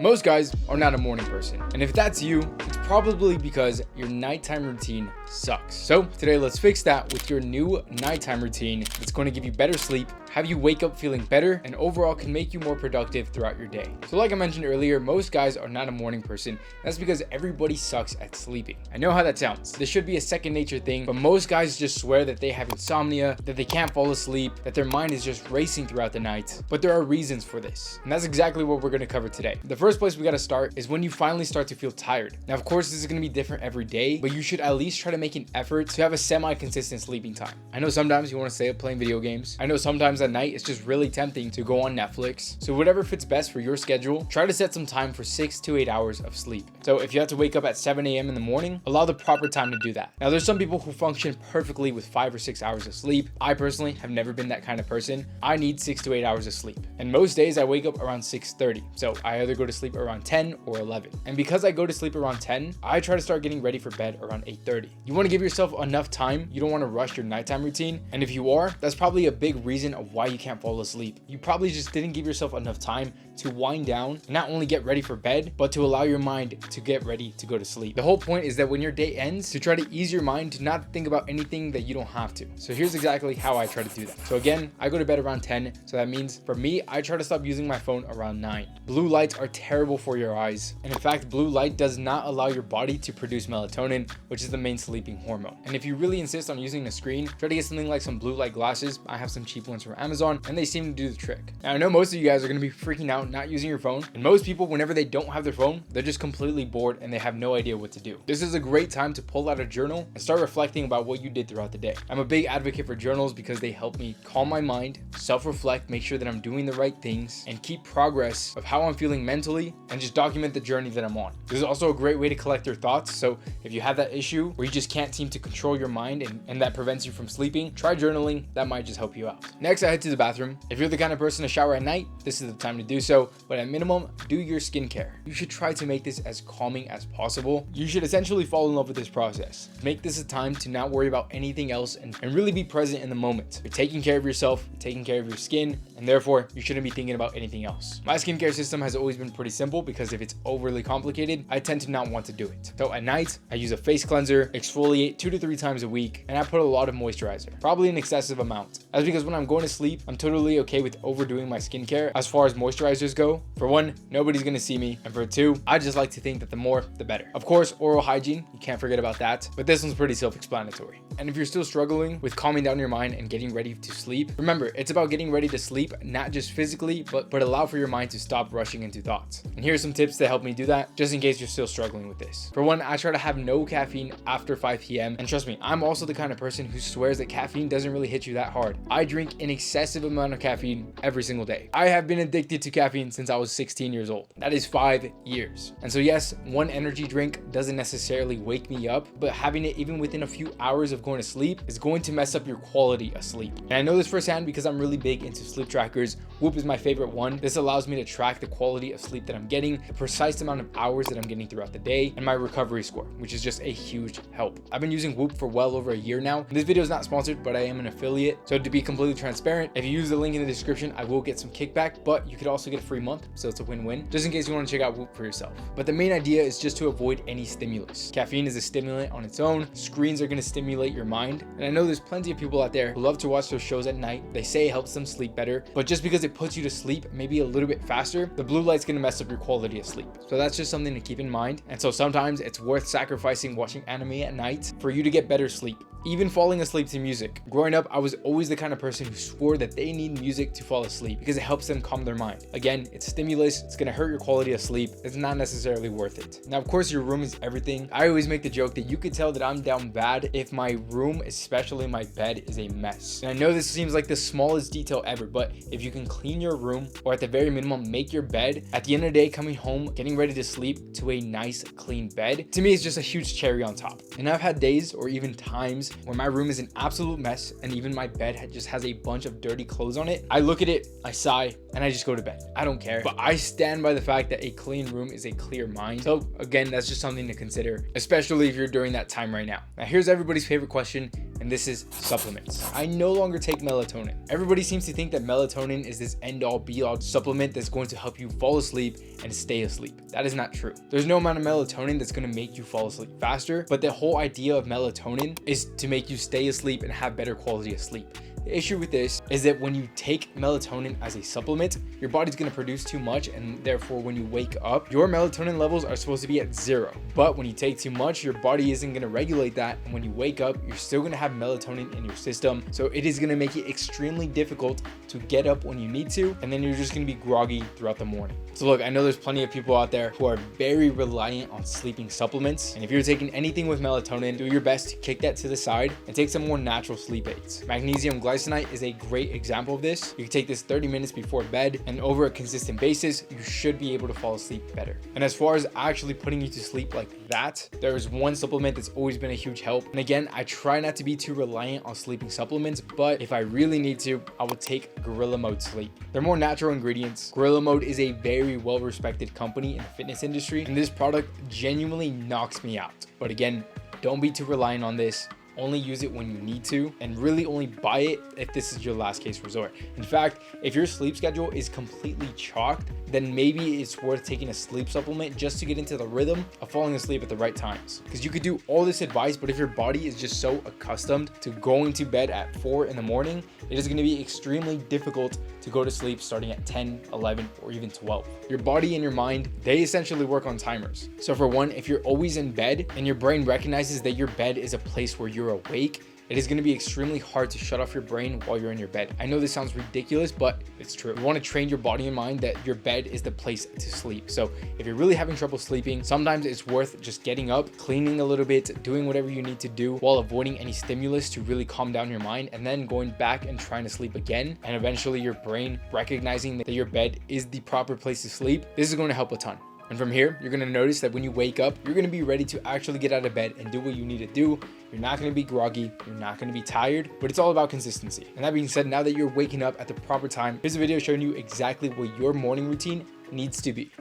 Most guys are not a morning person, and if that's you, it's probably because your nighttime routine sucks. So today let's fix that with your new nighttime routine that's going to give you better sleep, have you wake up feeling better, and overall can make you more productive throughout your day. So like I mentioned earlier, most guys are not a morning person. That's because everybody sucks at sleeping. I know how that sounds. This should be a second nature thing, but most guys just swear that they have insomnia, that they can't fall asleep, that their mind is just racing throughout the night. But there are reasons for this, and that's exactly what we're going to cover today. The first place we got to start is when you finally start to feel tired. Now, of course, this is going to be different every day, but you should at least try to make an effort to have a semi-consistent sleeping time. I know sometimes you want to stay up playing video games. I know sometimes at night it's just really tempting to go on Netflix. So whatever fits best for your schedule, try to set some time for 6 to 8 hours of sleep. So if you have to wake up at 7 a.m. in the morning, allow the proper time to do that. Now, there's some people who function perfectly with 5 or 6 hours of sleep. I personally have never been that kind of person. I need 6 to 8 hours of sleep. And most days I wake up around 6:30. So I either go to sleep around 10 or 11. And because I go to sleep around 10, I try to start getting ready for bed around 8:30. You want to give yourself enough time. You don't want to rush your nighttime routine. And if you are, that's probably a big reason of why you can't fall asleep. You probably just didn't give yourself enough time to wind down and not only get ready for bed, but to allow your mind to get ready to go to sleep. The whole point is that when your day ends, to try to ease your mind to not think about anything that you don't have to. So here's exactly how I try to do that. So again, I go to bed around 10. So that means for me, I try to stop using my phone around 9. Blue lights are terrible for your eyes. And in fact, blue light does not allow your body to produce melatonin, which is the main sleeping hormone. And if you really insist on using a screen, try to get something like some blue light glasses. I have some cheap ones from Amazon and they seem to do the trick. Now, I know most of you guys are going to be freaking out not using your phone. And most people, whenever they don't have their phone, they're just completely bored and they have no idea what to do. This is a great time to pull out a journal and start reflecting about what you did throughout the day. I'm a big advocate for journals because they help me calm my mind, self-reflect, make sure that I'm doing the right things, and keep progress of how I'm feeling mentally and just document the journey that I'm on. This is also a great way to collect your thoughts. So if you have that issue where you just can't seem to control your mind and that prevents you from sleeping, try journaling. That might just help you out. Next, I head to the bathroom. If you're the kind of person to shower at night, this is the time to do so. But at minimum, do your skincare. You should try to make this as calming as possible. You should essentially fall in love with this process. Make this a time to not worry about anything else and really be present in the moment. You're taking care of yourself, you're taking care of your skin, and therefore you shouldn't be thinking about anything else. My skincare system has always been pretty simple because if it's overly complicated, I tend to not want to do it. So at night, I use a face cleanser, exfoliate 2 to 3 times a week, and I put a lot of moisturizer, probably an excessive amount. That's because when I'm going to sleep, I'm totally okay with overdoing my skincare as far as moisturizers go. For one, nobody's gonna see me, and for two, I just like to think that the more, the better. Of course, oral hygiene, you can't forget about that, but this one's pretty self-explanatory. And if you're still struggling with calming down your mind and getting ready to sleep, remember, it's about getting ready to sleep, not just physically, but allow for your mind to stop rushing into thoughts. And here's some tips to help me do that, just in case you're still struggling with this. For one, I try to have no caffeine after 5 p.m. And trust me, I'm also the kind of person who swears that caffeine doesn't really hit you that hard. I drink an excessive amount of caffeine every single day. I have been addicted to caffeine since I was 16 years old. That is 5 years. And so yes, one energy drink doesn't necessarily wake me up, but having it even within a few hours of going to sleep is going to mess up your quality of sleep. And I know this firsthand because I'm really big into sleep trackers. Whoop is my favorite one. This allows me to track the quality of sleep that I'm getting, the precise amount of hours that I'm getting throughout the day, and my recovery score, which is just a huge help. I've been using Whoop for well over a year now. This video is not sponsored, but I am an affiliate. So to be completely transparent, if you use the link in the description, I will get some kickback, but you could also get a free month. So it's a win-win, just in case you want to check out Whoop for yourself. But the main idea is just to avoid any stimulus. Caffeine is a stimulant on its own. Screens are going to stimulate your mind. And I know there's plenty of people out there who love to watch those shows at night. They say it helps them sleep better, but just because it puts you to sleep maybe a little bit faster, the blue light's going to mess up your quality of sleep. So that's just something to keep in mind. And so sometimes it's worth sacrificing watching anime at night for you to get better sleep. Even falling asleep to music. Growing up, I was always the kind of person who swore that they need music to fall asleep because it helps them calm their mind. Again, it's stimulus, it's gonna hurt your quality of sleep, it's not necessarily worth it. Now, of course, your room is everything. I always make the joke that you could tell that I'm down bad if my room, especially my bed, is a mess. And I know this seems like the smallest detail ever, but if you can clean your room, or at the very minimum, make your bed, at the end of the day, coming home, getting ready to sleep to a nice, clean bed, to me, it's just a huge cherry on top. And I've had days or even times where my room is an absolute mess and even my bed just has a bunch of dirty clothes on it. I look at it, I sigh, and I just go to bed. I don't care. But I stand by the fact that a clean room is a clear mind. So again, that's just something to consider, especially if you're during that time right now. Now here's everybody's favorite question. and this is supplements. I no longer take melatonin. Everybody seems to think that melatonin is this end-all be-all supplement that's going to help you fall asleep and stay asleep. That is not true. There's no amount of melatonin that's going to make you fall asleep faster, but the whole idea of melatonin is to make you stay asleep and have better quality of sleep. The issue with this is that when you take melatonin as a supplement, your body's going to produce too much, and therefore when you wake up, your melatonin levels are supposed to be at 0. But when you take too much, your body isn't going to regulate that, and when you wake up, you're still going to have melatonin in your system. So it is going to make it extremely difficult to get up when you need to, and then you're just going to be groggy throughout the morning. So look, I know there's plenty of people out there who are very reliant on sleeping supplements, and if you're taking anything with melatonin, do your best to kick that to the side and take some more natural sleep aids. Magnesium glycinate is a great example of this. You can take this 30 minutes before bed, and over a consistent basis, you should be able to fall asleep better. And as far as actually putting you to sleep like that, there is one supplement that's always been a huge help. And again, I try not to be too reliant on sleeping supplements, but if I really need to, I will take Gorilla Mode Sleep. They're more natural ingredients. Gorilla Mode is a very well-respected company in the fitness industry, and this product genuinely knocks me out. But again, don't be too reliant on this. Only use it when you need to, and really only buy it if this is your last case resort. In fact, if your sleep schedule is completely chalked, then maybe it's worth taking a sleep supplement just to get into the rhythm of falling asleep at the right times. Because you could do all this advice, but if your body is just so accustomed to going to bed at 4 in the morning, it is going to be extremely difficult to go to sleep starting at 10, 11, or even 12. Your body and your mind, they essentially work on timers. So for one, if you're always in bed and your brain recognizes that your bed is a place where you're awake, it is going to be extremely hard to shut off your brain while you're in your bed. I know this sounds ridiculous, but it's true. You want to train your body and mind that your bed is the place to sleep. So if you're really having trouble sleeping, sometimes it's worth just getting up, cleaning a little bit, doing whatever you need to do while avoiding any stimulus to really calm down your mind, and then going back and trying to sleep again. And eventually your brain recognizing that your bed is the proper place to sleep. This is going to help a ton. And from here, you're going to notice that when you wake up, you're going to be ready to actually get out of bed and do what you need to do. You're not going to be groggy. You're not going to be tired, but it's all about consistency. And that being said, now that you're waking up at the proper time, here's a video showing you exactly what your morning routine needs to be.